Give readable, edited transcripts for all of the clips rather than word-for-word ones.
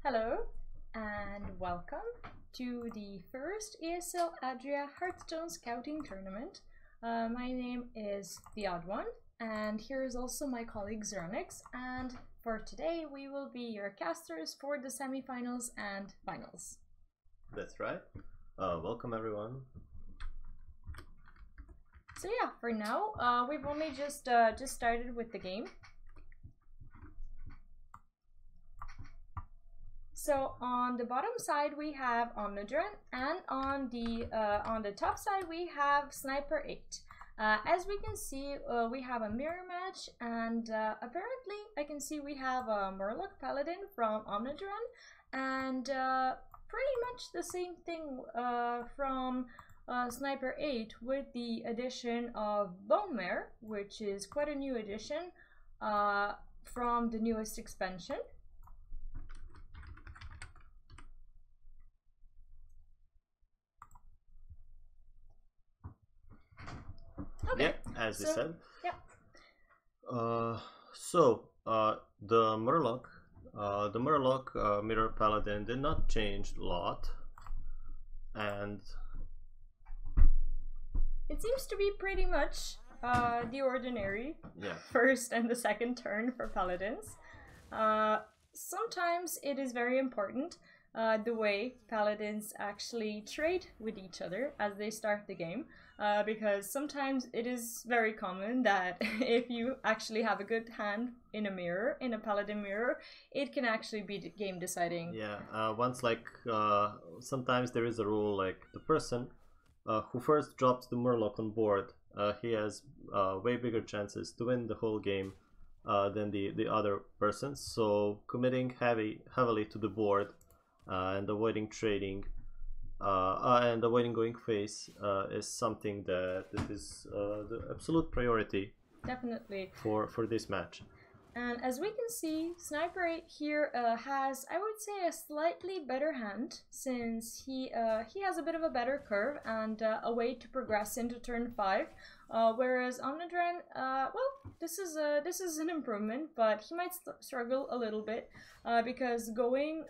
Hello and welcome to the first ESL Adria Hearthstone Scouting Tournament. My name is The Odd One, and here is also my colleague Zernix, and for today we will be your casters for the semifinals and finals. That's right. Welcome everyone. So yeah, for now, we've only just started with the game. So on the bottom side we have Omnidron, and on the top side we have Sniper 8. As we can see, we have a mirror match, and apparently I can see we have a Murloc Paladin from Omnidron, and pretty much the same thing from Sniper 8 with the addition of Bone Mare, which is quite a new addition from the newest expansion. Okay. Yeah, as we said. Yeah. The Murloc Mirror Paladin did not change a lot, and it seems to be pretty much the ordinary first and the second turn for Paladins. Sometimes it is very important the way Paladins actually trade with each other as they start the game, because sometimes it is very common that if you actually have a good hand in a mirror, in a Paladin mirror, it can actually be game deciding. Yeah, sometimes there is a rule like the person who first drops the Murloc on board, he has way bigger chances to win the whole game than the other person. So committing heavily to the board and avoiding trading and avoiding going face is something that is the absolute priority. Definitely. For this match. And as we can see, Sniper 8 here has, I would say, a slightly better hand, since he has a bit of a better curve and a way to progress into turn 5. Whereas Omnidron, well, this is an improvement, but he might struggle a little bit because going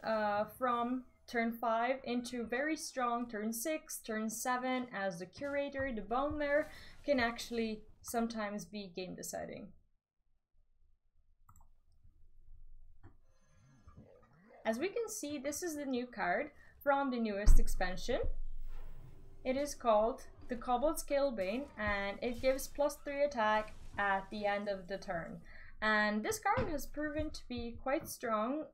from turn 5 into very strong turn 6, turn 7 as the Curator, the Bone Mare, can actually sometimes be game deciding. As we can see, this is the new card from the newest expansion. It is called the Cobbled Scalebane, and it gives +3 attack at the end of the turn. And this card has proven to be quite strong,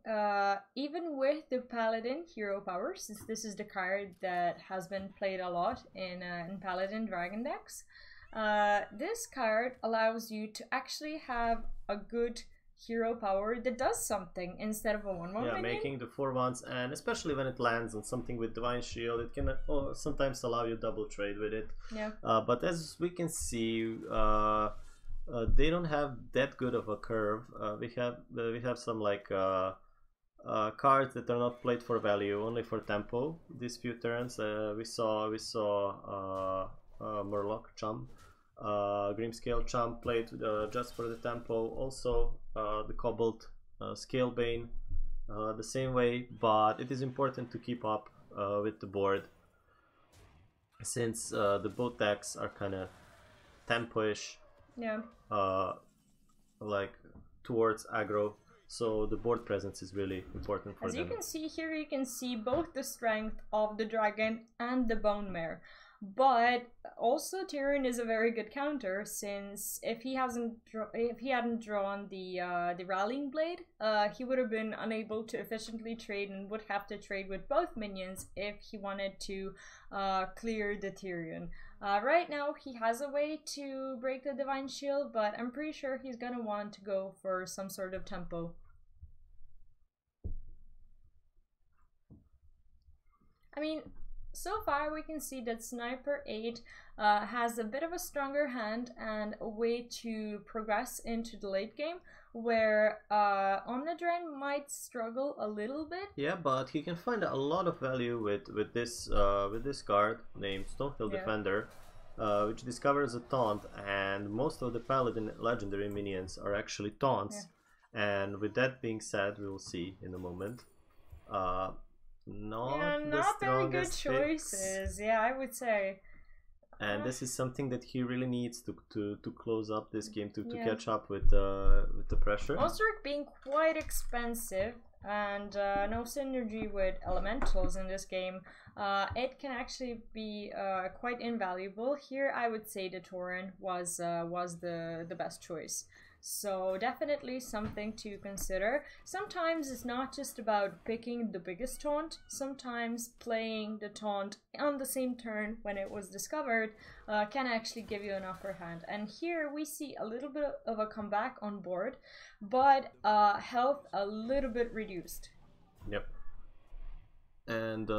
even with the Paladin hero power, since this is the card that has been played a lot in Paladin Dragon decks. This card allows you to actually have a good hero power that does something instead of a 1/1 minion. Making the 4/1s, and especially when it lands on something with Divine Shield, it can sometimes allow you double trade with it. Yeah. But as we can see, they don't have that good of a curve. We have some like cards that are not played for value, only for tempo. These few turns, we saw Murloc Chum. Grimscale Chump played just for the tempo. Also the Cobbled Scalebane the same way, but it is important to keep up with the board, since the both decks are kind of tempo-ish, like towards aggro, so the board presence is really important for them. As you can see here, you can see both the strength of the dragon and the Bone Mare. But also Tyrion is a very good counter, since if he hadn't drawn the Rallying Blade, he would have been unable to efficiently trade and would have to trade with both minions if he wanted to clear the Tyrion. Right now he has a way to break the Divine Shield, but I'm pretty sure he's gonna want to go for some sort of tempo. I mean, so far we can see that Sniper 8 has a bit of a stronger hand and a way to progress into the late game, where Omnidron might struggle a little bit. Yeah, but he can find a lot of value with this card named Stonehill Defender, which discovers a taunt, and most of the Paladin legendary minions are actually taunts. And with that being said, we will see in a moment. Not the not very good strongest choices. picks. Yeah, I would say. And this is something that he really needs to close up this game, to Yeah. catch up with the pressure. Osric being quite expensive and no synergy with elementals in this game, it can actually be quite invaluable. Here I would say the Tauren was the best choice. So definitely something to consider. Sometimes it's not just about picking the biggest taunt. Sometimes playing the taunt on the same turn when it was discovered can actually give you an upper hand. And here we see a little bit of a comeback on board, but health a little bit reduced. Yep. And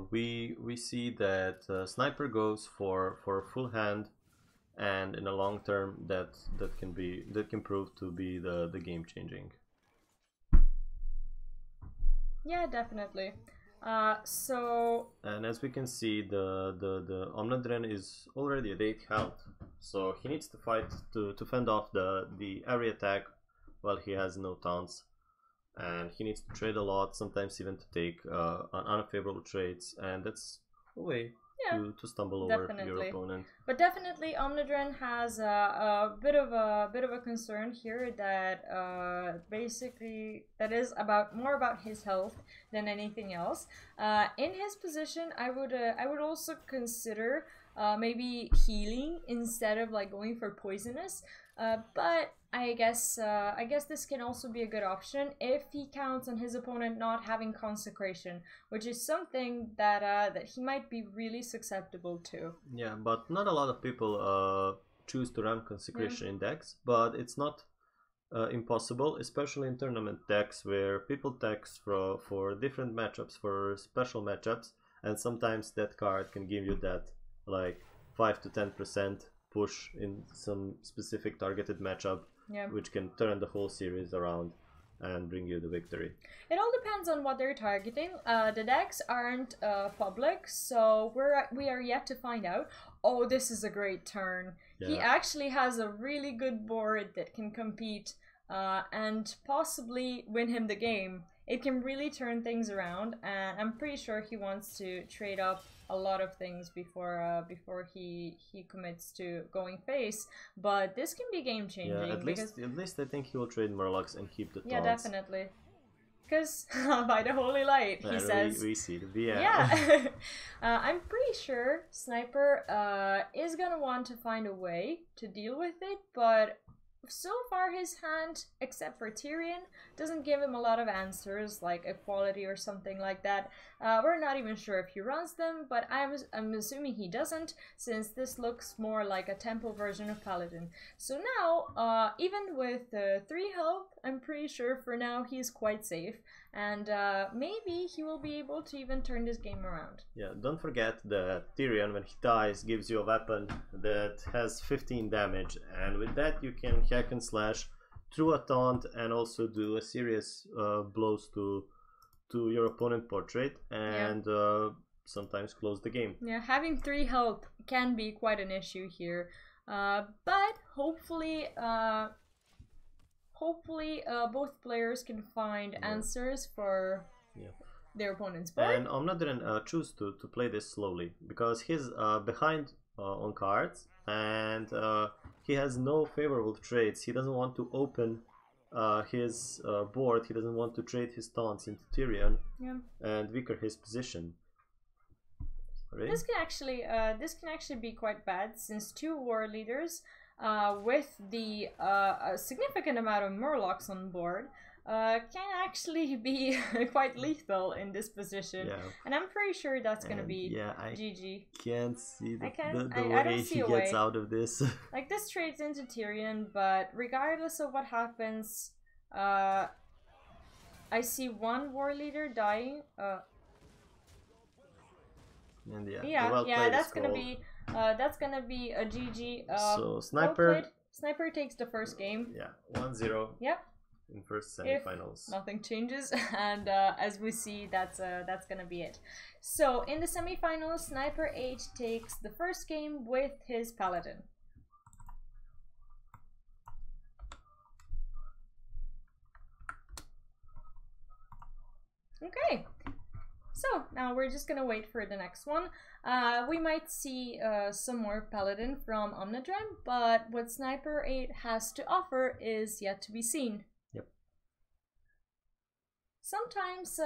we see that Sniper goes for full hand, and in the long term that can prove to be the game changing. Yeah, definitely. So And as we can see, the Omnidren is already at 8 health, so he needs to fight to fend off the area attack while he has no taunts, and he needs to trade a lot, sometimes even to take unfavorable trades, and that's a way to stumble over your opponent. But definitely Omnidren has a bit of a concern here that basically that is more about his health than anything else. In his position, I would also consider maybe healing instead of like going for poisonous. But I guess this can also be a good option if he counts on his opponent not having consecration, which is something that he might be really susceptible to. Yeah, but not a lot of people choose to run consecration in decks, but it's not impossible, especially in tournament decks where people text for different matchups, for special matchups, and sometimes that card can give you that like 5 to 10% push in some specific targeted matchup, which can turn the whole series around and bring you the victory. It all depends on what they're targeting. The decks aren't public, so we are yet to find out. Oh, this is a great turn. Yeah. He actually has a really good board that can compete and possibly win him the game. It can really turn things around, and I'm pretty sure he wants to trade up a lot of things before he commits to going face. But this can be game changing. Yeah, at least I think he will trade Murlocs and keep the taunts. Yeah, definitely. Because by the holy light, he says. We see the yeah. Yeah. I'm pretty sure Sniper is gonna want to find a way to deal with it, but so far his hand, except for Tyrion, doesn't give him a lot of answers like equality or something like that. We're not even sure if he runs them, but I'm assuming he doesn't, since this looks more like a temple version of Paladin. So now, even with 3 health, I'm pretty sure for now he's quite safe, and maybe he will be able to even turn this game around. Yeah, don't forget that Tyrion, when he dies, gives you a weapon that has 15 damage, and with that you can hack and slash through a taunt and also do a serious blows to your opponent portrait, and sometimes close the game. Yeah, having 3 health can be quite an issue here, but hopefully both players can find answers for their opponent's board. And Omnidren choose to play this slowly because he's behind on cards, and he has no favorable trades. He doesn't want to open his board. He doesn't want to trade his taunts into Tyrion and weaker his position. Sorry? This can actually be quite bad, since 2 war leaders with the a significant amount of Murlocs on board can actually be quite lethal in this position. And I'm pretty sure that's gonna be GG. Can't see the way he gets out of this. Like, this trades into Tyrion, but regardless of what happens, I see 1 war leader dying. And that's gonna be a GG. So Sniper takes the first game. Yeah, 1-0. Yep. In first semifinals. If nothing changes, and as we see, that's gonna be it. So in the semifinals, Sniper H takes the first game with his Paladin. Okay. So now we're just gonna wait for the next one. We might see some more Paladin from Omnidrem, but what Sniper 8 has to offer is yet to be seen. Yep. Sometimes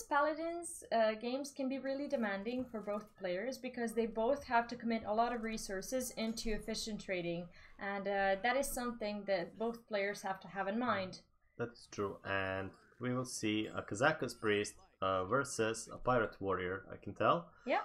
Paladins games can be really demanding for both players because they both have to commit a lot of resources into efficient trading, and that is something that both players have to have in mind. That's true, and we will see a Kazakus priest versus a pirate warrior, I can tell. Yeah.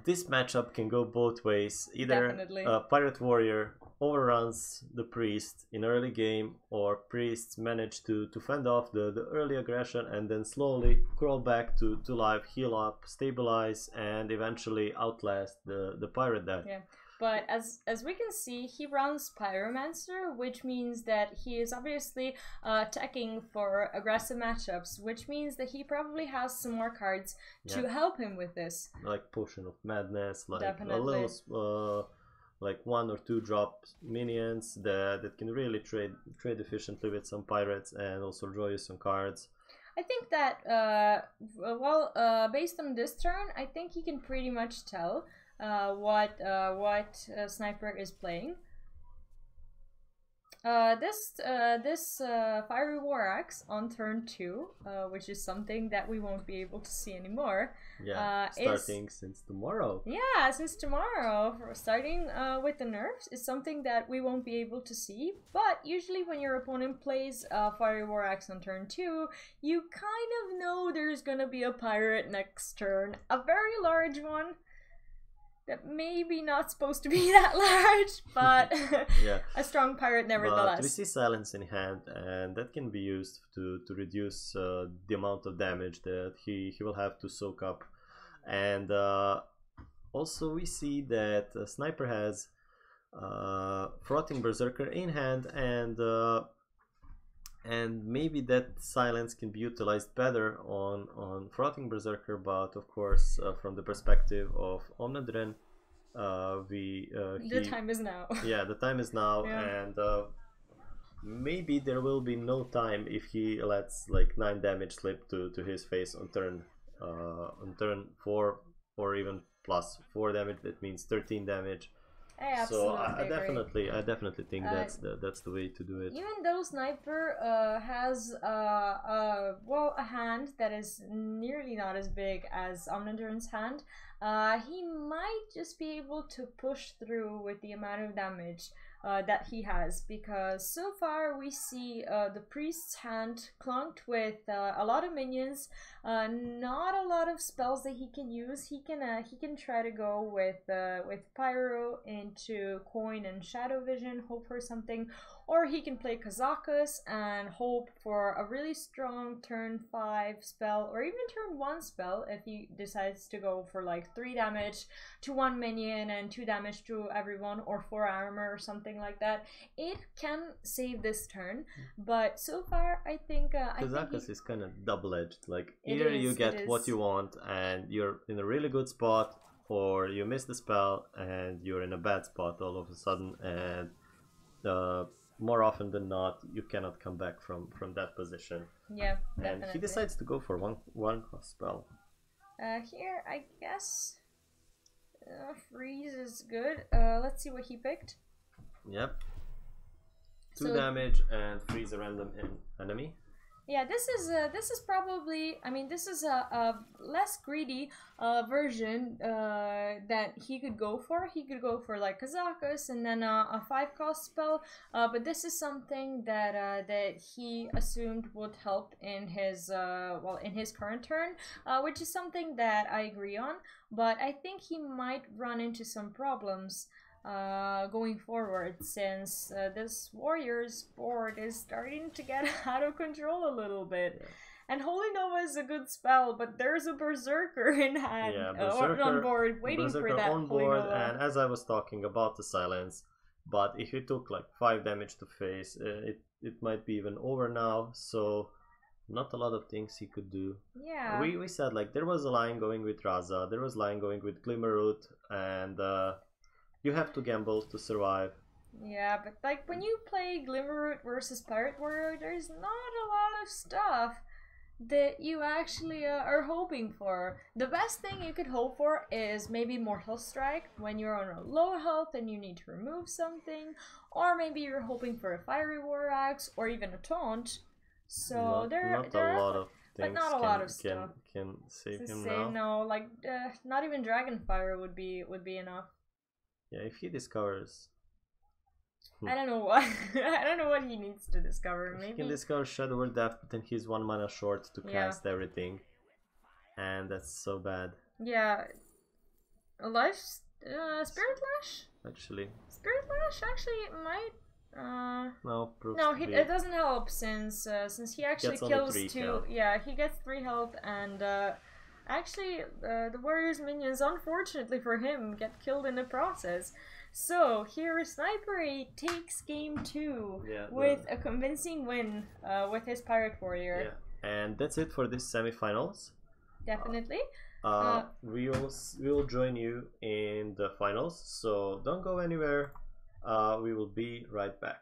This matchup can go both ways. Either Definitely. a pirate warrior overruns the priest in early game, or priests manage to fend off the early aggression and then slowly crawl back to life, heal up, stabilize, and eventually outlast the pirate deck. Yeah. But as we can see, he runs Pyromancer, which means that he is obviously attacking for aggressive matchups, which means that he probably has some more cards to help him with this. Like Potion of Madness, like Definitely. a little like 1 or 2 drop minions that can really trade efficiently with some pirates and also draw you some cards. I think that based on this turn, I think he can pretty much tell what Sniper is playing. This Fiery War Axe on turn 2, which is something that we won't be able to see anymore. Yeah, starting since tomorrow. Yeah, since tomorrow, starting with the nerfs, is something that we won't be able to see. But usually when your opponent plays Fiery War Axe on turn 2, you kind of know there's gonna be a pirate next turn. A very large one. That maybe not supposed to be that large, but yeah. a strong pirate nevertheless. But we see Silence in hand, and that can be used to reduce the amount of damage that he will have to soak up. And also we see that Sniper has Frothing Berserker in hand, and maybe that Silence can be utilized better on Frothing Berserker, but of course from the perspective of Omnidren, the time is now. Yeah, the time is now, and maybe there will be no time if he lets like 9 damage slip to his face on turn 4, or even plus 4 damage. That means 13 damage. So I definitely think that's the way to do it. Even though Sniper has a hand that is nearly not as big as Omnidren's hand, he might just be able to push through with the amount of damage that he has, because so far we see the priest's hand clunked with a lot of minions, not a lot of spells that he can use. He can try to go with Pyro into Coin and Shadow Vision, hope for something, or he can play Kazakus and hope for a really strong turn 5 spell, or even turn 1 spell if he decides to go for like 3 damage to 1 minion and 2 damage to everyone, or 4 armor or something like that. It can save this turn, but so far I think Kazakus is kind of double-edged. Like either you get what you want and you're in a really good spot, or you miss the spell and you're in a bad spot all of a sudden, and more often than not you cannot come back from that position. Yeah, definitely. And he decides to go for one cost spell. Here I guess freeze is good. Let's see what he picked. Yep. 2 damage and freeze a random enemy. Yeah, this is probably, I mean, this is a less greedy version that he could go for. He could go for like Kazakus and then a 5 cost spell, but this is something that he assumed would help in his in his current turn, which is something that I agree on. But I think he might run into some problems going forward, since this warrior's board is starting to get out of control a little bit. Yeah. And Holy Nova is a good spell, but there's a Berserker in hand, on board, waiting for that on Holy board. Nova. And as I was talking about the Silence, but if you took like 5 damage to face, it might be even over now, so not a lot of things he could do. Yeah. We said like there was a line going with Raza, there was a line going with Glimmerroot, and you have to gamble to survive. Yeah, but like when you play Glimmerroot versus Pirate Warrior, there's not a lot of stuff that you actually are hoping for. The best thing you could hope for is maybe Mortal Strike when you're on a low health and you need to remove something, or maybe you're hoping for a Fiery War Axe or even a Taunt. So not a lot of but things not a lot of stuff. can save To him say now. no, like not even Dragonfire would be enough. Yeah, if he discovers, I don't know what I don't know what he needs to discover. he Maybe can discover Shadow or Death, but then he's 1 mana short to cast everything, and that's so bad. Yeah, Spirit Lash. Actually, Spirit Lash actually might. no, proves No, to be. it doesn't help since he actually Gets only kills 3 two. health. Yeah, he gets 3 health, and actually the warrior's minions, unfortunately for him, get killed in the process. So here Snipery takes game 2 with a convincing win with his pirate warrior. Yeah, and that's it for this semifinals. Definitely. We will join you in the finals, so don't go anywhere. We will be right back.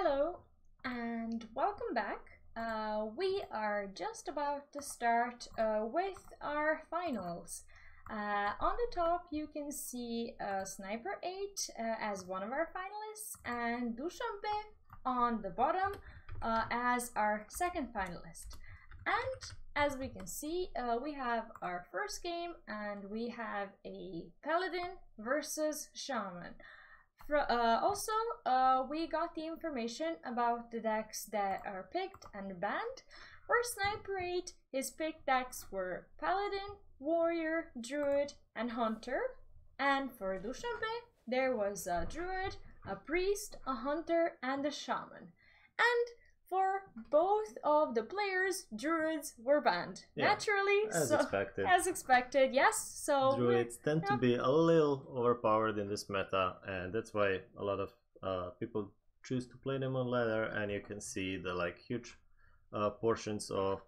Hello and welcome back. We are just about to start with our finals. On the top you can see Sniper 8 as one of our finalists and Dushanbe on the bottom as our second finalist. And as we can see, we have our first game and we have a Paladin versus Shaman. Also, we got the information about the decks that are picked and banned. For Sniper 8, his picked decks were Paladin, Warrior, Druid, and Hunter. And for Dushanbe, there was a Druid, a Priest, a Hunter, and a Shaman. And for both of the players, Druids were banned. Yeah, naturally, expected. As expected, yes. So Druids tend to be a little overpowered in this meta, and that's why a lot of people choose to play them on ladder. And you can see the huge portions of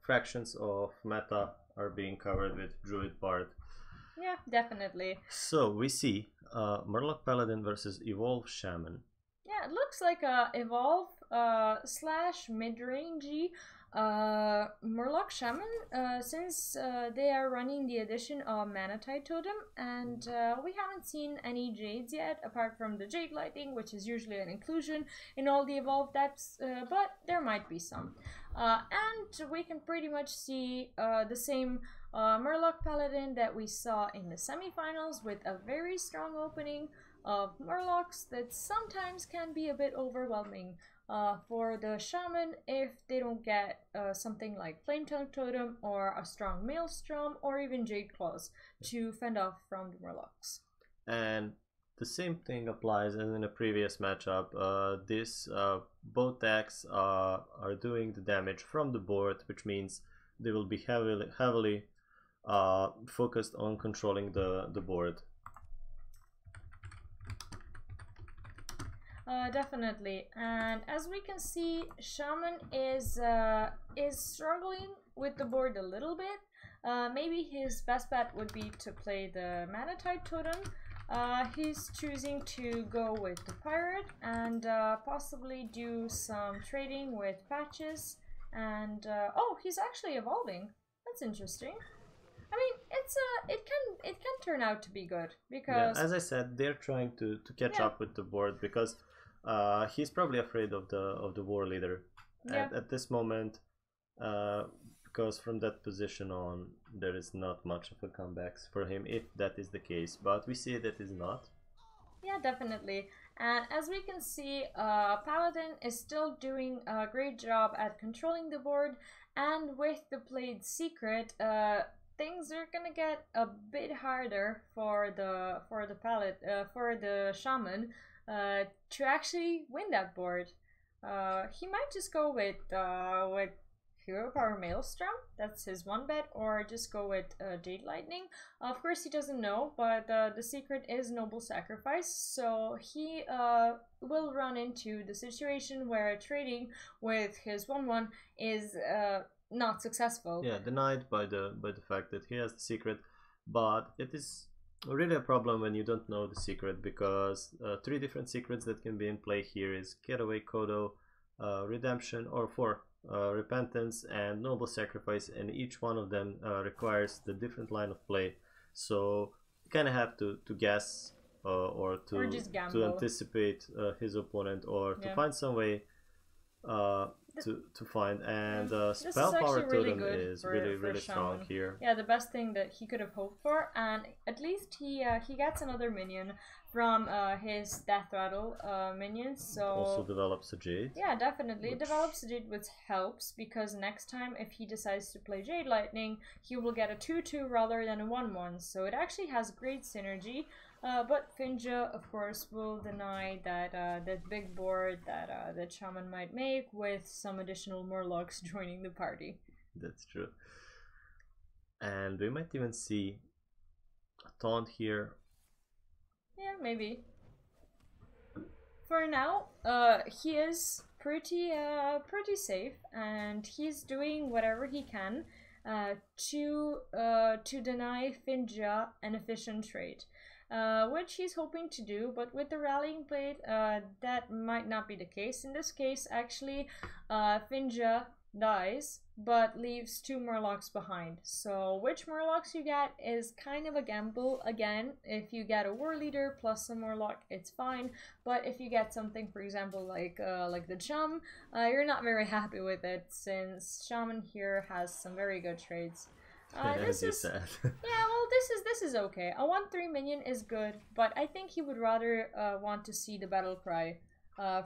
fractions of meta are being covered with Druid part. Yeah, definitely. So we see Murloc Paladin versus Evolve Shaman. Yeah, it looks like a Evolve slash mid-rangey Murloc Shaman, since they are running the addition of Manatite Totem, and we haven't seen any Jades yet, apart from the Jade Lightning, which is usually an inclusion in all the Evolve depths, but there might be some. And we can pretty much see the same Murloc Paladin that we saw in the semifinals, with a very strong opening of Murlocs that sometimes can be a bit overwhelming for the Shaman if they don't get something like Flame Tongue Totem or a strong Maelstrom or even Jade Claws to fend off from the Murlocs. And the same thing applies as in a previous matchup. Both decks are doing the damage from the board, which means they will be heavily focused on controlling the board. Definitely, and as we can see, Shaman is struggling with the board a little bit. Maybe his best bet would be to play the Manatite Totem. He's choosing to go with the Pirate and possibly do some trading with patches. And oh, he's actually evolving. That's interesting. I mean, it can turn out to be good because, yeah, as I said, they're trying to catch up with the board because he's probably afraid of the war leader at this moment, because from that position on there is not much of a comebacks for him if that is the case, but we see that is not. Yeah, definitely. And as we can see, Paladin is still doing a great job at controlling the board, and with the played secret, things are gonna get a bit harder for the Shaman to actually win that board. He might just go with Hero Power Maelstrom. That's his one bet, or just go with Jade Lightning. Of course, he doesn't know, but the secret is Noble Sacrifice, so he will run into the situation where trading with his 1/1 is not successful. Yeah, denied by the fact that he has the secret, but it is really a problem when you don't know the secret, because 3 different secrets that can be in play here is Getaway Kodo, Redemption, or 4 Repentance and Noble Sacrifice, and each one of them requires the different line of play, so you kind of have to guess or to anticipate his opponent, or to find some way to find, and Spell Power Totem is really strong here. Yeah, the best thing that he could have hoped for, and at least he gets another minion from his Death Rattle minions, so also develops a Jade. Yeah, definitely develops a Jade, which helps because next time if he decides to play Jade Lightning, he will get a 2/2 rather than a 1/1, so it actually has great synergy. But Finja, of course, will deny that big board that Shaman might make with some additional Murlocs joining the party. That's true. And we might even see a taunt here. Yeah, maybe. For now, he is pretty safe, and he's doing whatever he can to deny Finja an efficient trade. which he's hoping to do, but with the Rallying Blade, that might not be the case. In this case, actually, Finja dies, but leaves 2 Murlocs behind. So which Murlocs you get is kind of a gamble. Again, if you get a War Leader plus a Murloc, it's fine. But if you get something, for example, like the Chum, you're not very happy with it, since Shaman here has some very good trades. This is sad. Yeah, well, this is okay. A 1/3 minion is good, but I think he would rather want to see the battle cry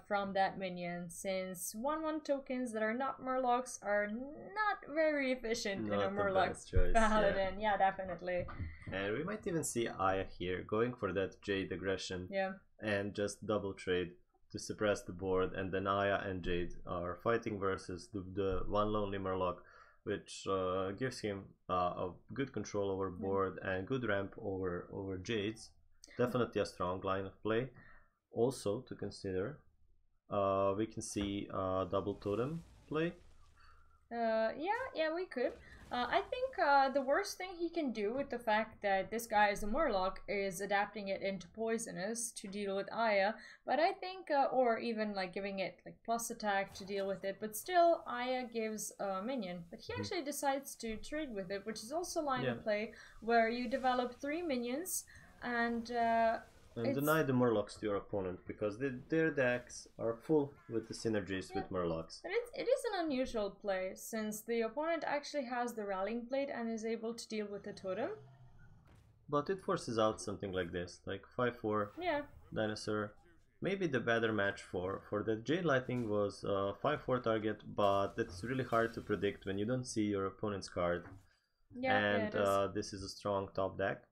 from that minion, since 1/1 tokens that are not Murlocs are not very efficient in a Murloc paladin. Yeah, definitely. And we might even see Aya here going for that Jade aggression. Yeah. And just double trade to suppress the board, and then Aya and Jade are fighting versus the one lonely Murloc, which gives him a good control over board and good ramp over Jade's. Definitely a strong line of play. Also to consider, we can see double totem play. Yeah, we could. I think the worst thing he can do with the fact that this guy is a Murloc is adapting it into Poisonous to deal with Aya, but I think, or even like giving it like plus attack to deal with it, but still Aya gives a minion, but he actually decides to trade with it, which is also line of play where you develop 3 minions and deny the Murlocs to your opponent, because their decks are full with the synergies with Murlocs. But it is an unusual play, since the opponent actually has the Rallying Blade and is able to deal with the totem. But it forces out something like this, like 5/4 Dinosaur. Maybe the better match for the Jade Lightning was 5/4 target, but that's really hard to predict when you don't see your opponent's card. And this is a strong top deck.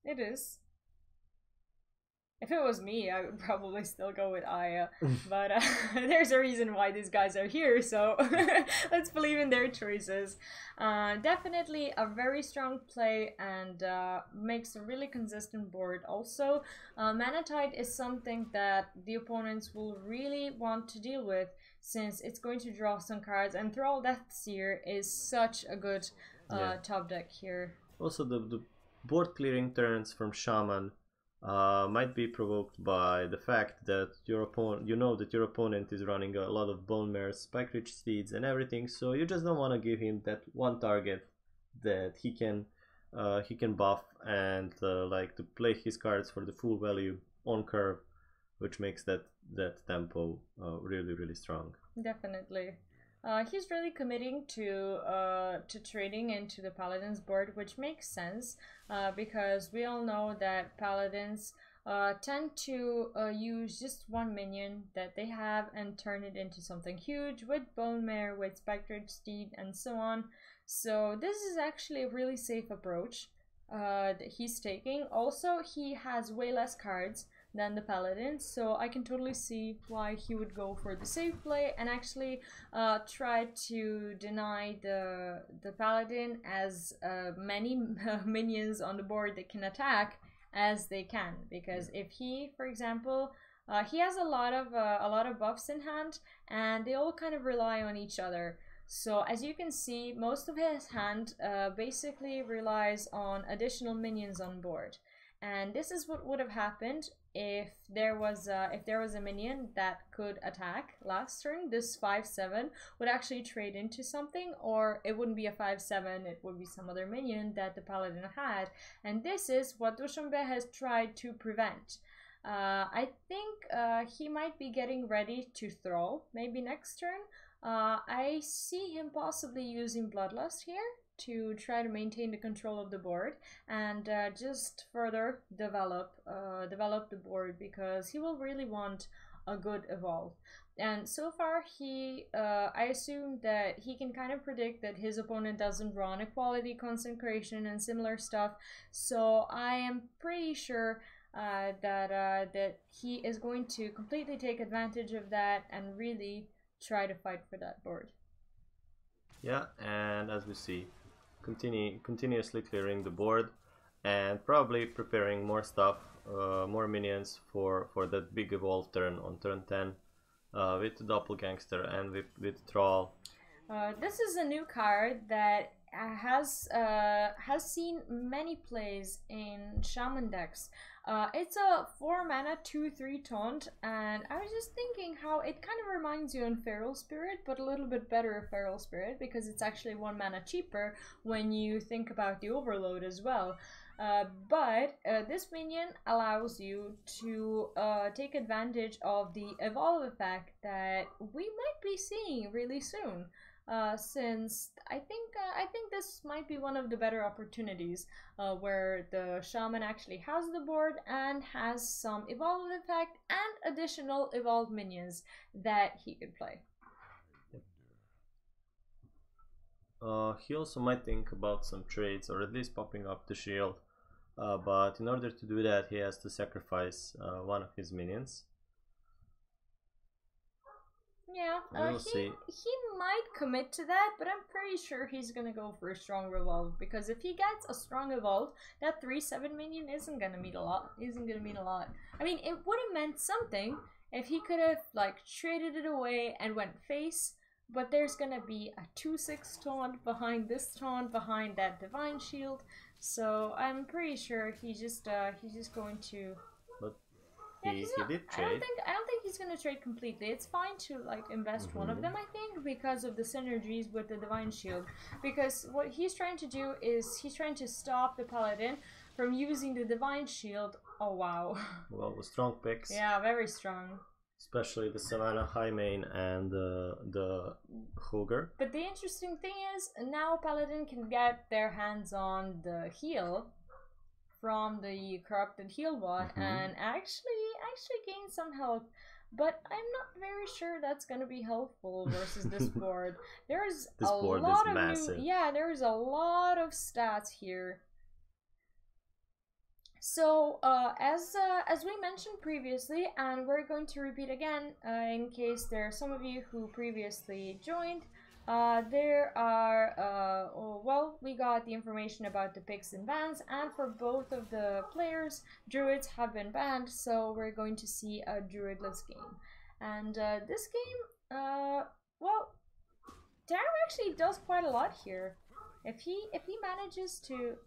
It is. If it was me, I would probably still go with Aya, but there's a reason why these guys are here, so let's believe in their choices. Definitely a very strong play and makes a really consistent board. Also, Mana Tide is something that the opponents will really want to deal with, since it's going to draw some cards, and Thrall Deathseer is such a good top deck here. Also, the board clearing turns from Shaman might be provoked by the fact that your opponent is running a lot of Bone Mares, Spike Rich Steeds and everything, so you just don't want to give him that one target that he can buff and like to play his cards for the full value on curve, which makes that tempo really strong. Definitely. He's really committing to trading into the Paladins board, which makes sense because we all know that Paladins tend to use just one minion that they have and turn it into something huge with Bone Mare, with Spectred Steed, and so on. So this is actually a really safe approach that he's taking. Also, he has way less cards than the Paladin, so I can totally see why he would go for the safe play and actually try to deny the Paladin as many minions on the board that can attack as they can, because if he, for example, he has a lot of buffs in hand and they all kind of rely on each other. So as you can see, most of his hand basically relies on additional minions on board. And this is what would have happened if there was a minion that could attack last turn. This 5/7 would actually trade into something, or it wouldn't be a 5/7, it would be some other minion that the Paladin had. And this is what Dushanbe has tried to prevent. I think he might be getting ready to throw, maybe next turn. I see him possibly using Bloodlust here to try to maintain the control of the board and just further develop the board, because he will really want a good evolve. And so far I assume that he can kind of predict that his opponent doesn't run Equality, Consecration and similar stuff, so I am pretty sure that he is going to completely take advantage of that and really try to fight for that board. Yeah, and as we see, continuously clearing the board and probably preparing more stuff, more minions for that big evolve turn on turn 10 with Doppelgangster and with Thrall. This is a new card that has seen many plays in Shaman decks. It's a 4 mana 2/3 taunt, and I was just thinking how it kind of reminds you on Feral Spirit, but a little bit better Feral Spirit because it's actually 1 mana cheaper when you think about the overload as well. But this minion allows you to take advantage of the evolve effect that we might be seeing really soon. Since I think this might be one of the better opportunities where the shaman actually has the board and has some evolve effect and additional evolved minions that he could play. He also might think about some trades or at least popping up the shield, but in order to do that he has to sacrifice one of his minions. Yeah, he might commit to that, but I'm pretty sure he's gonna go for a strong evolve, because if he gets a strong evolve, that 3/7 minion isn't gonna mean a lot. I mean, it would have meant something if he could have like traded it away and went face, but there's gonna be a 2/6 taunt behind this taunt behind that divine shield, so I'm pretty sure he's just going to. He did trade. I don't think he's gonna trade completely. It's fine to like invest one of them, I think, because of the synergies with the divine shield. Because what he's trying to do is he's trying to stop the paladin from using the divine shield. Oh wow. Well, with strong picks. Yeah, very strong. Especially the Savannah High Main and the Hogger. But the interesting thing is now paladin can get their hands on the heal from the corrupted heal bot and actually gain some health, but I'm not very sure that's gonna be helpful versus this board. There's this board is massive. There's a lot of stats here. So as we mentioned previously, and we're going to repeat again in case there are some of you who previously joined, there are, well, we got the information about the picks and bans, and for both of the players, druids have been banned, so we're going to see a druidless game. And this game, well, Darren actually does quite a lot here. If he manages to,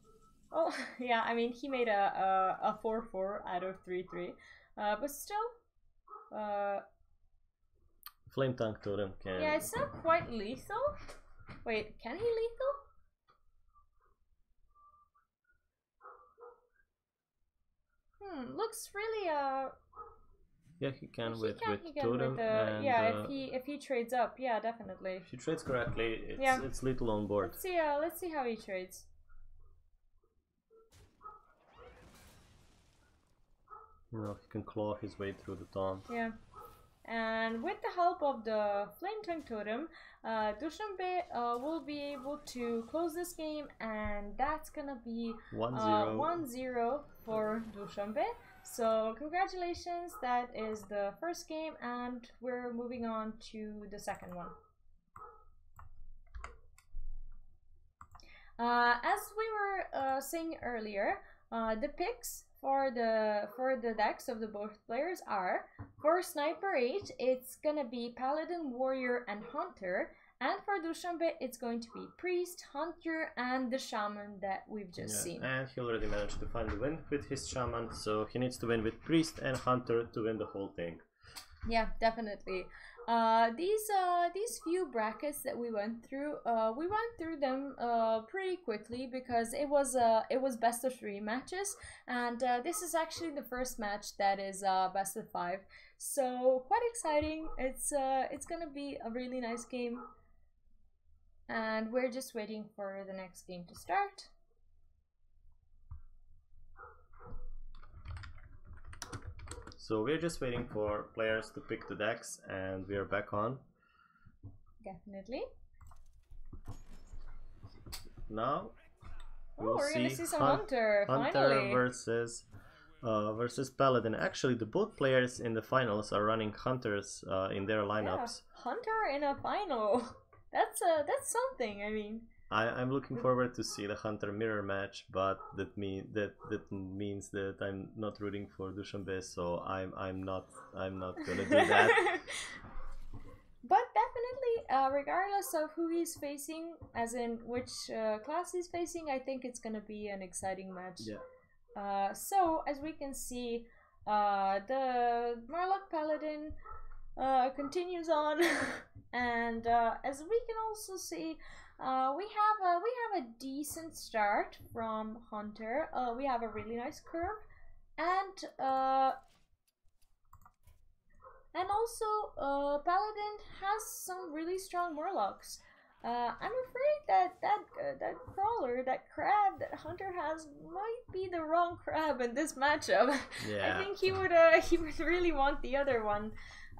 oh yeah, I mean he made a 4/4 out of 3/3, but still, Flame Tank Totem can... Yeah, it's not quite lethal. Wait, can he lethal? Looks really Yeah, he can with Totem. And, yeah, if he trades up, yeah, definitely. If he trades correctly, yeah. It's lethal on board. Let's see how he trades. You know, he can claw his way through the taunt. Yeah. And with the help of the Flame Tongue Totem, Dushanbe will be able to close this game, and that's gonna be 1-0 for Dushanbe. So congratulations, that is the first game, and we're moving on to the second one. As we were saying earlier, the picks for the decks of the both players are, for Sniper 8, it's gonna be Paladin, Warrior, and Hunter, and for Dushanbe, it's going to be Priest, Hunter, and the Shaman that we've just seen. And he already managed to find the win with his Shaman, so he needs to win with Priest and Hunter to win the whole thing. Yeah, definitely. These few brackets that we went through them pretty quickly because it was best of 3 matches, and this is actually the first match that is best of 5. So quite exciting. It's gonna be a really nice game, and we're just waiting for the next game to start. So we're just waiting for players to pick the decks, and we are back on. Definitely. Now we're gonna see some Hunter finally. versus Paladin. Actually, the both players in the finals are running Hunters in their lineups. Yeah, Hunter in a final. That's something. I mean, I'm looking forward to see the Hunter mirror match, but that means that I'm not rooting for Dushanbe, so I'm not gonna do that. But definitely, regardless of who he's facing, as in which class he's facing, I think it's gonna be an exciting match. Yeah. So as we can see, the Murloc Paladin continues on, and as we can also see, we have a decent start from Hunter. We have a really nice curve, and also Paladin has some really strong Murlocs. I'm afraid that crawler, that crab that Hunter has, might be the wrong crab in this matchup. Yeah. I think he would really want the other one,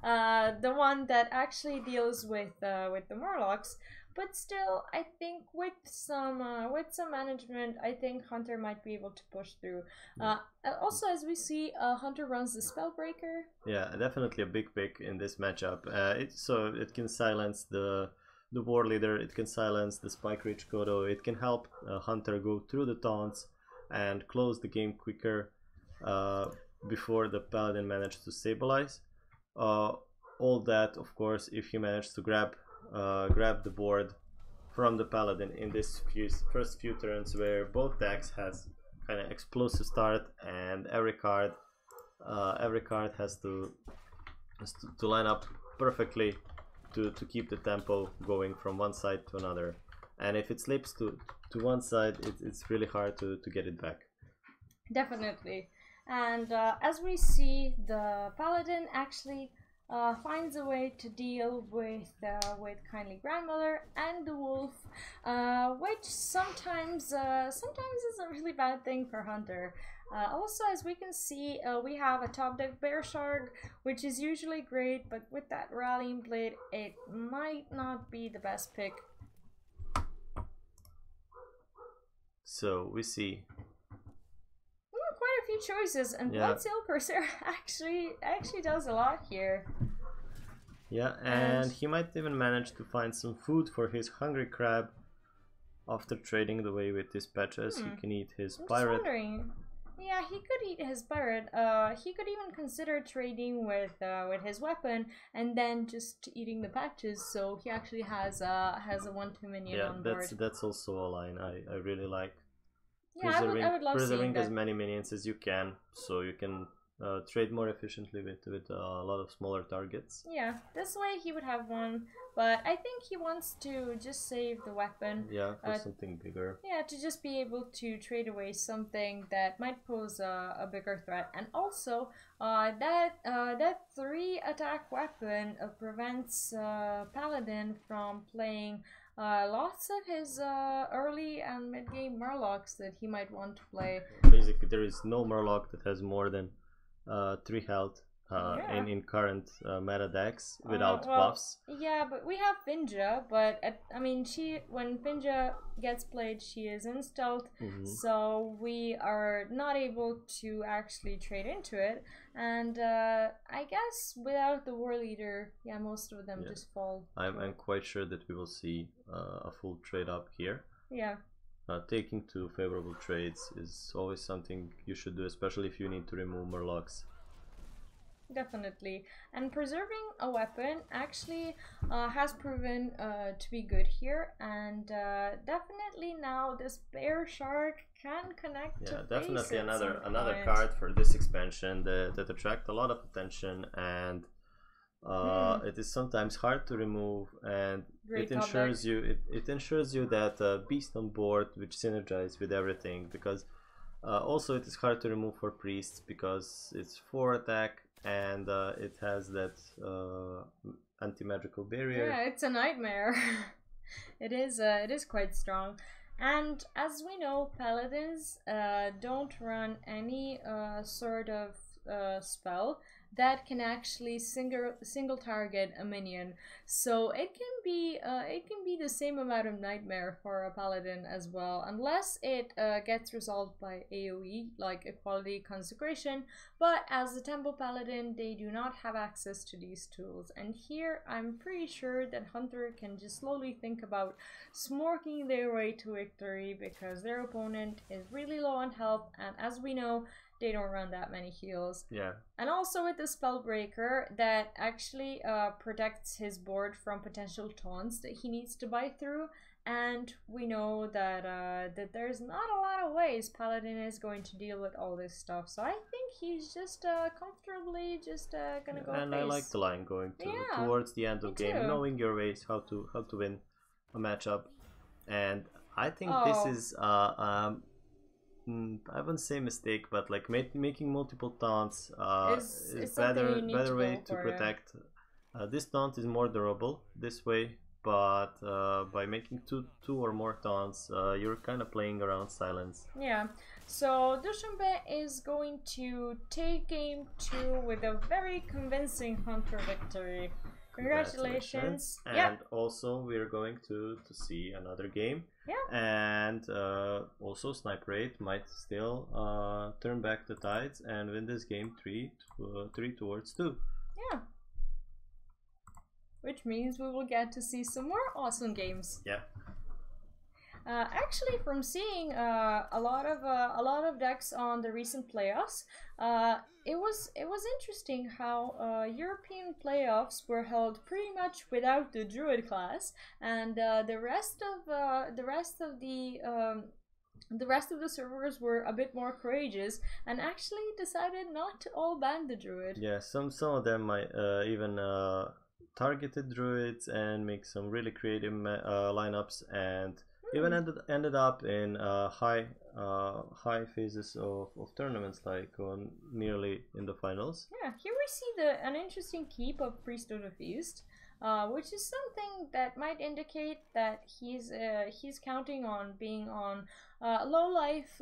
the one that actually deals with the Murlocs. But still, I think with some management, I think Hunter might be able to push through. Also, as we see, Hunter runs the Spellbreaker. Yeah, definitely a big pick in this matchup. It can silence the War Leader, it can silence the Spike Reach Kodo, it can help Hunter go through the taunts and close the game quicker before the Paladin managed to stabilize. All that, of course, if he managed to grab the board from the Paladin in this first few turns, where both decks has kind of explosive start, and every card has to line up perfectly to keep the tempo going from one side to another. And if it slips to one side, it's really hard to get it back. Definitely. And as we see, the Paladin actually finds a way to deal with Kindly Grandmother and the Wolf, which sometimes is a really bad thing for Hunter. Also, as we can see, we have a top deck Bear Shark, which is usually great, but with that Rallying Blade, it might not be the best pick. So we see quite a few choices, and Bloodsail Corsair actually does a lot here. Yeah, and he might even manage to find some food for his hungry crab after trading the way with dispatches. He can eat his pirate. I'm just wondering. Yeah, he could eat his pirate. He could even consider trading with his weapon and then just eating the patches. So he actually has a 1/2 minion on board. Yeah, that's also a line I really like. Yeah, I would love preserving seeing as many minions as you can, so you can trade more efficiently with a lot of smaller targets. Yeah, this way he would have one, but I think he wants to just save the weapon. Yeah, for something bigger. Yeah, to just be able to trade away something that might pose a bigger threat. And also, that 3 attack weapon prevents Paladin from playing lots of his early and mid-game Murlocs that he might want to play. Basically, there is no Murloc that has more than 3 health in current meta decks without buffs. Yeah, but we have Finja, but when Finja gets played, she is in stealth, so we are not able to actually trade into it. And I guess without the War Leader, yeah, most of them just fall. I'm quite sure that we will see a full trade up here. Yeah. Taking 2 favorable trades is always something you should do, especially if you need to remove Murlocs. Definitely. And preserving a weapon actually has proven to be good here, and definitely now this Bear Shark can connect to definitely another point. card for this expansion that attract a lot of attention, and it is sometimes hard to remove, and it ensures you that beast on board which synergize with everything, because also it is hard to remove for priests because it's 4 attack and it has that anti-magical barrier. Yeah, it's a nightmare. It is quite strong. And as we know, paladins don't run any sort of spell that can actually single target a minion, so it can be the same amount of nightmare for a paladin as well, unless it gets resolved by AoE like Equality Consecration. But as a temple paladin, they do not have access to these tools, and here I'm pretty sure that Hunter can just slowly think about smorking their way to victory because their opponent is really low on health, and as we know, they don't run that many heals. Yeah. And also with the Spellbreaker that actually protects his board from potential taunts that he needs to buy through. And we know that that there's not a lot of ways Paladin is going to deal with all this stuff. So I think he's just comfortably just gonna go. And face. I like the line going towards the end of game, too. knowing your ways, how to win a matchup. And I think this is I wouldn't say mistake, but like making multiple taunts is better way to protect. This taunt is more durable this way, but by making two or more taunts, you're kind of playing around silence. Yeah, so Dushanbe is going to take game 2 with a very convincing Hunter victory. Congratulations. And also we're going to see another game. Yeah. And also Sniper 8 might still turn back the tides and win this game 3 towards 2. Yeah. Which means we will get to see some more awesome games. Yeah. Actually, from seeing a lot of decks on the recent playoffs, it was interesting how European playoffs were held pretty much without the Druid class, and the rest of the servers were a bit more courageous and actually decided not to all ban the Druid. Yeah, some of them might even targeted Druids and make some really creative lineups, and even ended up in high phases of tournaments, like nearly in the finals. Yeah, here we see an interesting keep of Priest of the Feast, which is something that might indicate that he's counting on being on low life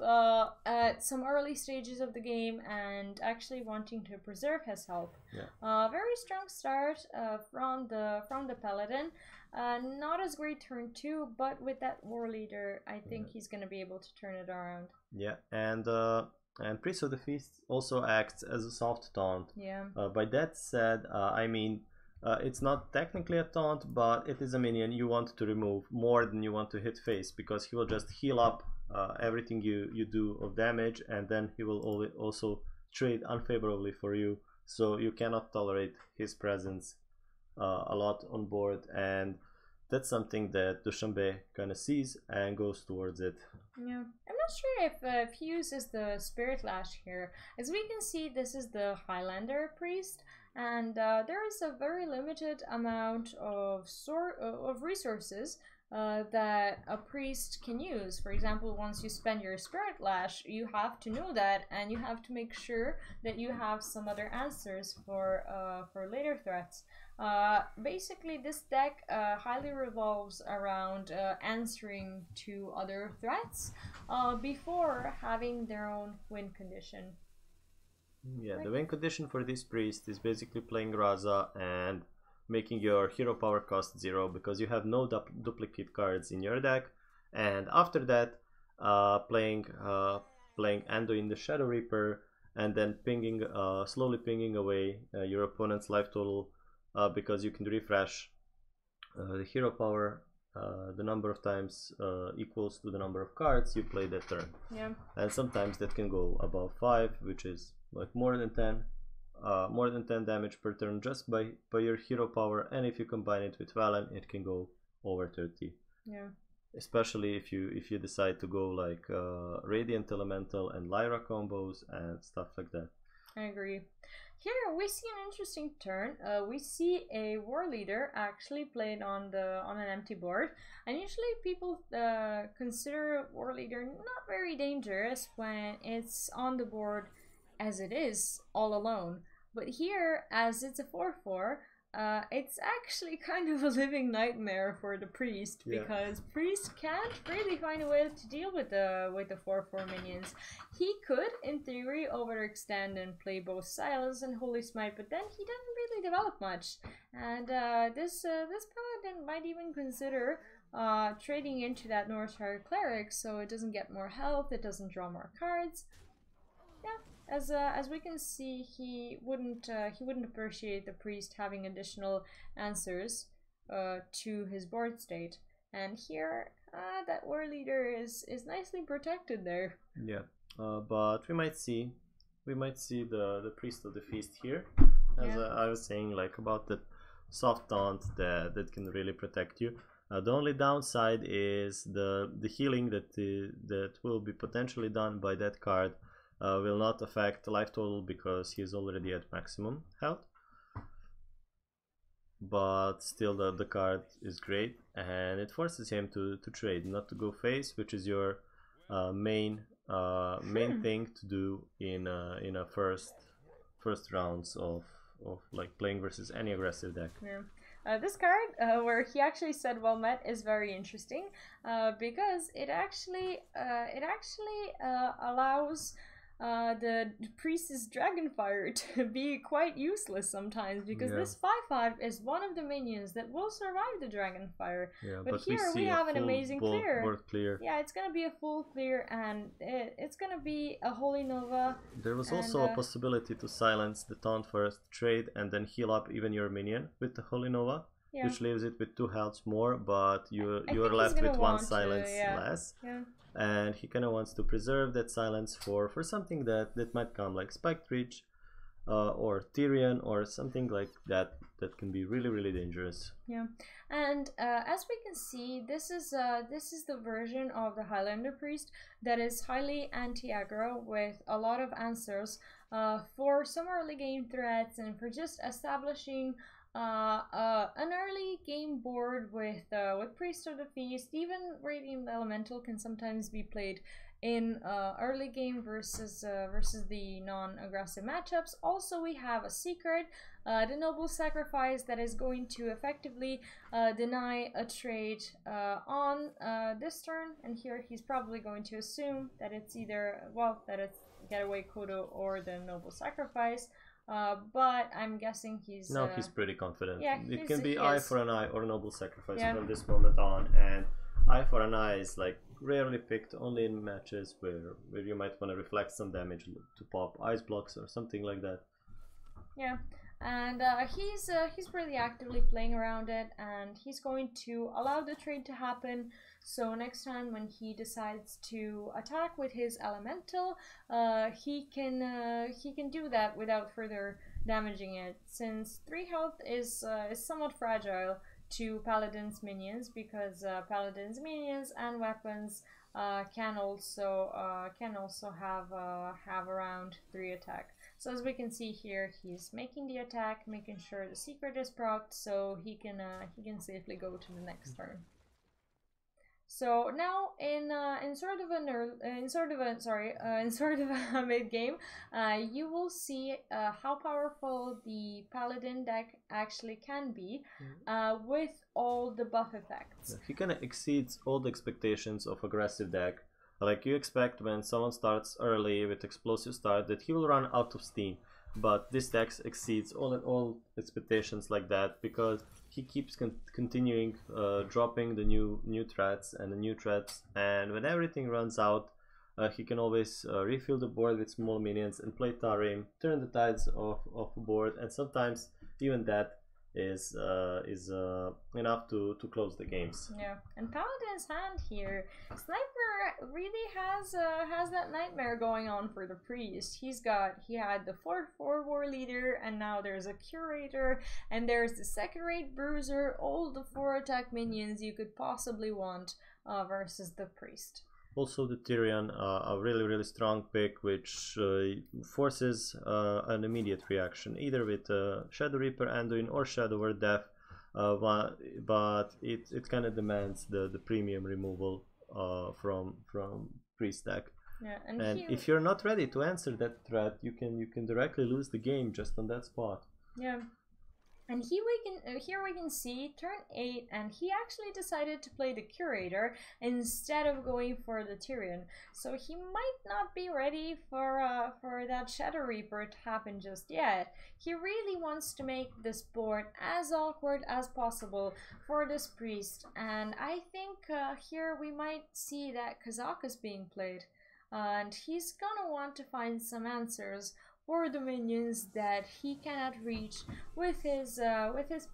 at some early stages of the game and actually wanting to preserve his health. Yeah. Very strong start from the Paladin. Not as great turn 2, but with that War Leader, I think he's gonna be able to turn it around. Yeah, and Priest of the Feast also acts as a soft taunt. Yeah. By that said, I mean, it's not technically a taunt, but it is a minion you want to remove more than you want to hit face, because he will just heal up everything you do of damage, and then he will also trade unfavorably for you, so you cannot tolerate his presence a lot on board, and that's something that Dushanbe kind of sees and goes towards it. Yeah, I'm not sure if he uses the Spirit Lash here. As we can see, this is the Highlander priest, and there is a very limited amount of resources that a priest can use. For example, once you spend your Spirit Lash, you have to know that, and you have to make sure that you have some other answers for later threats. Basically, this deck highly revolves around answering to other threats before having their own win condition. Yeah, the win condition for this priest is basically playing Raza and making your hero power cost 0, because you have no duplicate cards in your deck, and after that playing Ando in the Shadow Reaper, and then slowly pinging away your opponent's life total, because you can refresh the hero power the number of times equals to the number of cards you play that turn. Yeah. And sometimes that can go above 5, which is like more than 10 damage per turn just by your hero power, and if you combine it with Valen, it can go over 30. Yeah. Especially if you decide to go like Radiant Elemental and Lyra combos and stuff like that. I agree. Here we see an interesting turn. We see a War Leader actually played on an empty board, and usually people consider War Leader not very dangerous when it's on the board as it is all alone. But here, as it's a 4/4, it's actually kind of a living nightmare for the priest, because priest can't really find a way to deal with the 4/4 minions. He could, in theory, overextend and play both Silence and Holy Smite, but then he doesn't really develop much. And this paladin might even consider trading into that Northshire Cleric, so it doesn't get more health, it doesn't draw more cards. Yeah. As we can see, he wouldn't appreciate the priest having additional answers to his board state, and here that War Leader is nicely protected there. Yeah, but we might see we might see the Priest of the Feast here, as I was saying, like about the soft taunt that can really protect you. The only downside is the healing that will be potentially done by that card will not affect life total because he's already at maximum health. But still the card is great, and it forces him to trade, not to go face, which is your main thing to do in a first rounds of like playing versus any aggressive deck. Yeah. This card, where he actually said well met, is very interesting because it actually allows the Priest's Dragonfire to be quite useless sometimes, because this 5/5 is one of the minions that will survive the Dragonfire. Yeah, but here we have an amazing clear. Yeah, it's gonna be a full clear, and it's gonna be a Holy Nova. There was also a possibility to silence the taunt first, trade, and then heal up even your minion with the Holy Nova. Yeah. Which leaves it with 2 healths more, but you're left with 1 silence less. Yeah. And he kind of wants to preserve that silence for something that might come, like Spiked Reach or Tyrion or something like that can be really dangerous. Yeah, and as we can see, this is the version of the Highlander Priest that is highly anti-aggro, with a lot of answers for some early game threats and for just establishing an early game board with Priest of the Feast. Even Radiant Elemental can sometimes be played in early game versus the non-aggressive matchups. Also, we have a secret, the Noble Sacrifice, that is going to effectively deny a trade on this turn, and here he's probably going to assume that it's either, well, that it's Getaway Kodo or the Noble Sacrifice. But I'm guessing he's... No, he's pretty confident. Yeah, it can be Eye for an Eye or Noble Sacrifice from this moment on, and Eye for an Eye is like rarely picked, only in matches where you might want to reflect some damage to pop Ice Blocks or something like that. Yeah, and he's really actively playing around it, and he's going to allow the trade to happen. So next time when he decides to attack with his elemental, he can do that without further damaging it, since 3 health is somewhat fragile to Paladin's minions, because Paladin's minions and weapons can also have around 3 attack. So as we can see here, he's making the attack, making sure the secret is procced, so he can safely go to the next turn. So now in sort of a mid game, you will see how powerful the Paladin deck actually can be with all the buff effects. He kind of exceeds all the expectations of aggressive deck. Like, you expect when someone starts early with explosive start that he will run out of steam, but this deck exceeds all expectations like that, because he keeps continuing dropping the new threats, and when everything runs out, he can always refill the board with small minions and play Tarim, turn the tides of the board, and sometimes even that is enough to close the games. Yeah, and Paladin's hand here, Sniper really has that nightmare going on for the Priest. He had the 4/4 War Leader, and now there's a Curator, and there's the second-rate Bruiser, all the 4 attack minions you could possibly want versus the Priest. Also the Tyrion, a really strong pick, which forces an immediate reaction, either with Shadow Reaper, Anduin, or Shadow or Death, but it kind of demands the premium removal from Priest deck. Yeah, and if you're not ready to answer that threat, you can directly lose the game just on that spot. Yeah. And here we can see turn 8, and he actually decided to play the Curator instead of going for the Tyrion. So he might not be ready for that Shadow Reaper to happen just yet. He really wants to make this board as awkward as possible for this Priest, and I think here we might see that Kazakus being played, and he's gonna want to find some answers for the minions that he cannot reach with his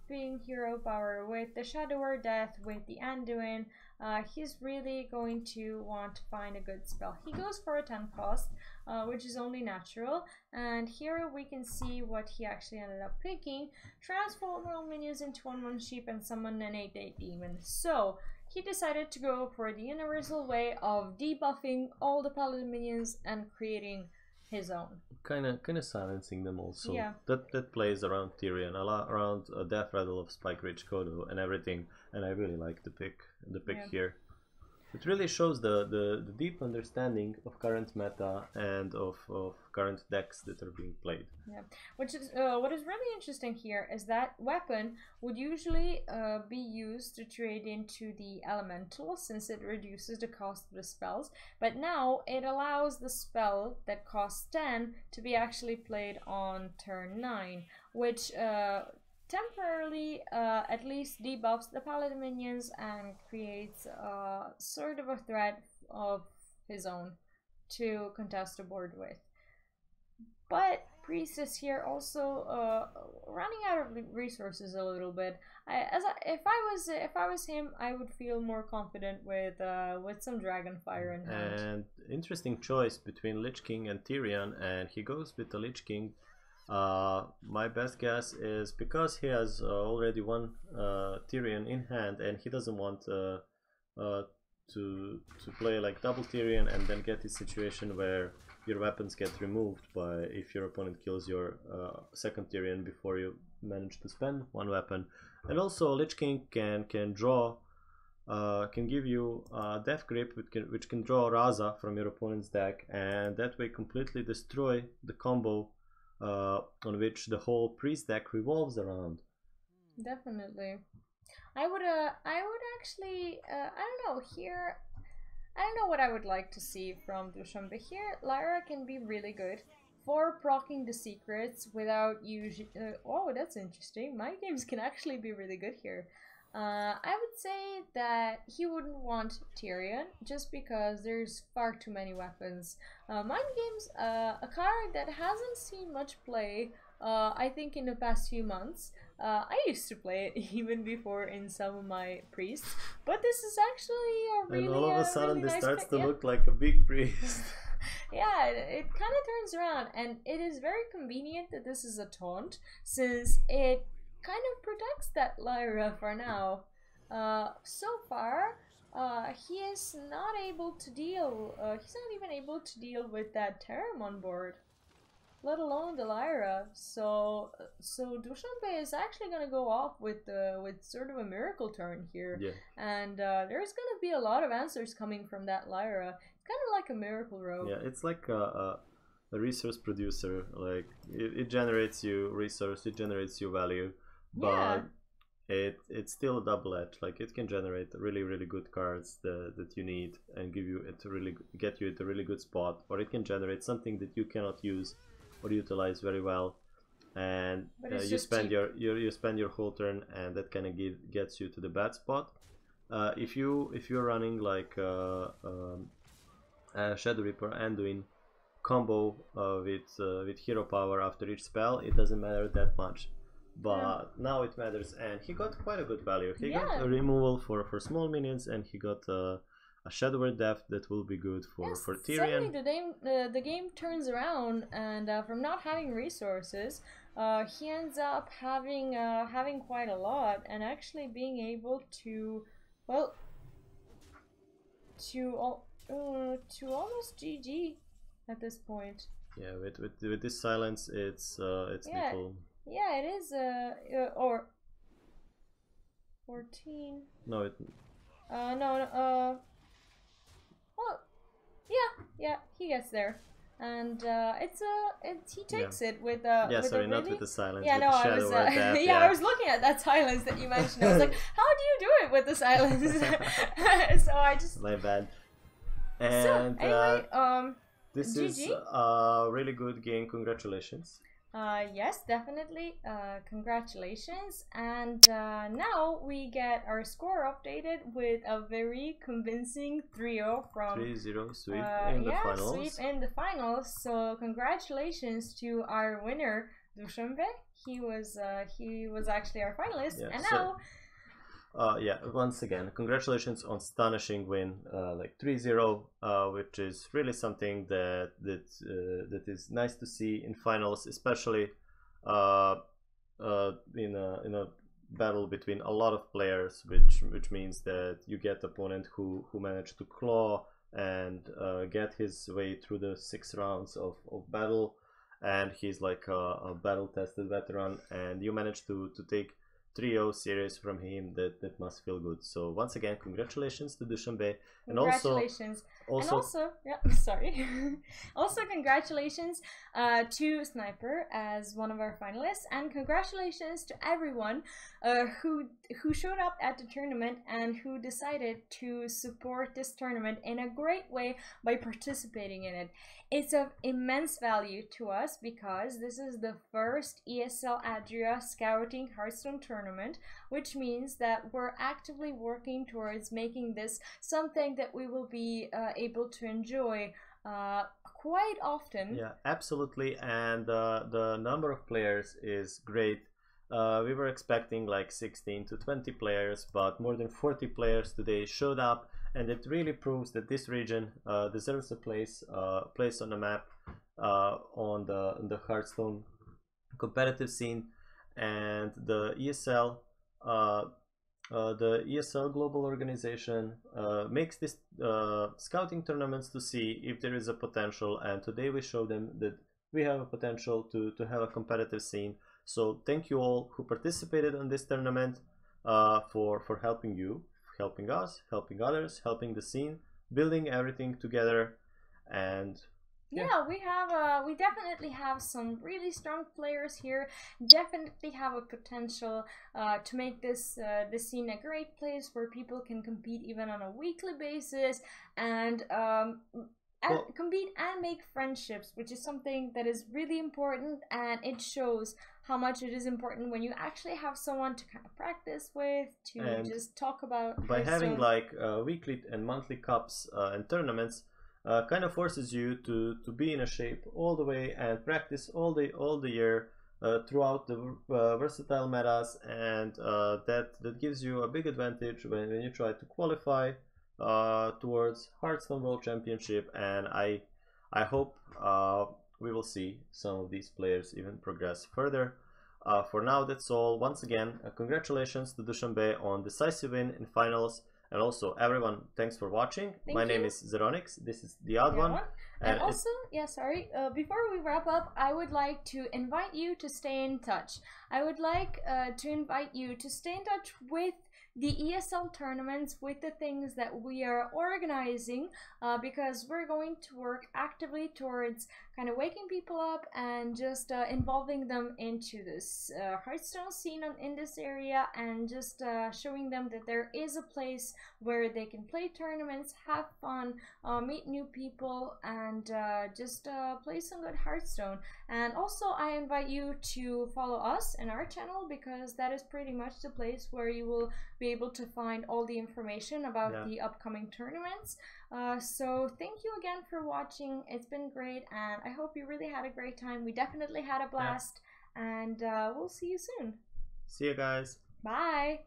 being hero power, with the Shadow or Death, with the Anduin, he's really going to want to find a good spell. He goes for a 10 cost, which is only natural, and here we can see what he actually ended up picking. Transform all minions into 1/1 sheep and summon an 8/8 demon. So he decided to go for the universal way of debuffing all the paladin minions and creating his own. Kind of silencing them also. Yeah. That plays around Tyrion, a lot around Death Rattle of Spike Ridge Kodo and everything, and I really like the pick here. It really shows the deep understanding of current meta and of current decks that are being played. Yeah, which is what is really interesting here is that weapon would usually be used to trade into the elemental, since it reduces the cost of the spells, but now it allows the spell that costs 10 to be actually played on turn 9, which temporarily at least debuffs the paladin minions and creates sort of a threat of his own to contest the board with. But Priestess here also running out of resources a little bit. If I was him, I would feel more confident with some Dragonfire in hand. And interesting choice between Lich King and Tyrion, and he goes with the Lich King. My best guess is because he has already one Tyrion in hand, and he doesn't want to play like double Tyrion and then get this situation where your weapons get removed by if your opponent kills your second Tyrion before you manage to spend one weapon. And also Lich King can draw, can give you Death Grip, which can draw Raza from your opponent's deck, and that way completely destroy the combo on which the whole priest deck revolves around. Definitely. I would actually I don't know here. I don't know what I would like to see from Dushanbe here. Lyra can be really good for proccing the secrets without using. Oh, that's interesting. My games can actually be really good here. I would say that he wouldn't want Tyrion just because there's far too many weapons. Mind Games, a card that hasn't seen much play, I think in the past few months. I used to play it even before in some of my priests, but this is actually a really, and all of a sudden really this nice starts pick. to look like a big priest. Yeah, it kind of turns around, and it is very convenient that this is a taunt, since it kind of protects that Lyra for now. So far, he is not able to deal. He's not even able to deal with that Terram on board, let alone the Lyra. So Dushanbe is actually gonna go off with sort of a miracle turn here, yeah. and there's gonna be a lot of answers coming from that Lyra. It's kind of like a miracle rogue. Yeah, it's like a resource producer. Like it generates you resource, it generates you value, but it's still a double edge. Like it can generate really good cards that you need and give you it to really get you at a really good spot, or it can generate something that you cannot use or utilize very well, and you spend you spend your whole turn, and that kind of gets you to the bad spot. If you're running like Shadow Reaper Anduin combo with hero power after each spell, it doesn't matter that much. But now it matters, and he got quite a good value. He got a removal for small minions, and he got a Shadow Depth that will be good for Tyrion. Suddenly the game turns around, and from not having resources, he ends up having quite a lot, and actually being able to, well, to almost GG at this point. Yeah, with this silence, it's little. Yeah, it is or 14. No, it. Well, yeah, he gets there, and he takes it with not with the silence. Yeah, with no, the I was shadow I was looking at that silence that you mentioned. I was like, how do you do it with the silence? So I just. My bad. And so, anyway, this GG. is a really good game. Congratulations. Yes, definitely. Congratulations. And now we get our score updated with a very convincing 3-0 from 3-0 sweep in the finals. Sweep in the finals. So congratulations to our winner, Dushanbe. He was actually our finalist. Yeah, and now Yeah, once again, congratulations on astonishing win, like 3-0, which is really something that is nice to see in finals, especially uh, in a battle between a lot of players, which means that you get opponent who managed to claw and get his way through the 6 rounds of battle, and he's like a battle tested veteran, and you managed to take 3-0 series from him. That must feel good. So once again, congratulations to Dushanbe, and Congratulations. And also, yeah, sorry. Also, congratulations to Sniper as one of our finalists, and congratulations to everyone who showed up at the tournament and who decided to support this tournament in a great way by participating in it. It's of immense value to us because this is the first ESL Adria Scouting Hearthstone tournament, which means that we're actively working towards making this something that we will be able to enjoy quite often. Yeah, absolutely, and the number of players is great. We were expecting like 16 to 20 players, but more than 40 players today showed up, and it really proves that this region deserves a place on the map on the Hearthstone competitive scene. And the ESL Global Organization makes this scouting tournaments to see if there is a potential, and today we show them that we have a potential to have a competitive scene. So thank you all who participated in this tournament for helping you, helping us, helping others, helping the scene, building everything together. And yeah, we definitely have some really strong players here. Definitely have a potential to make this scene a great place where people can compete even on a weekly basis, and compete and make friendships, which is something that is really important, and it shows how much it is important when you actually have someone to kind of practice with, to just talk about. By having like weekly and monthly cups and tournaments, kind of forces you to be in a shape all the way and practice all the year throughout the versatile metas, and that gives you a big advantage when you try to qualify towards Hearthstone World Championship. And I hope we will see some of these players even progress further. For now, that's all. Once again, congratulations to Dushanbe on decisive win in finals. And also, everyone, thanks for watching. My name is Zeronix. This is the odd one. And also, yeah, sorry, before we wrap up, I would like to invite you to stay in touch. I would like to invite you to stay in touch with the ESL tournaments, with the things that we are organizing, because we're going to work actively towards kind of waking people up and just involving them into this Hearthstone scene in this area, and just showing them that there is a place where they can play tournaments, have fun, meet new people, and just play some good Hearthstone. And also, I invite you to follow us in our channel, because that is pretty much the place where you will be able to find all the information about the upcoming tournaments. So thank you again for watching. It's been great, and I hope you really had a great time. We definitely had a blast, and we'll see you soon. See you guys. Bye.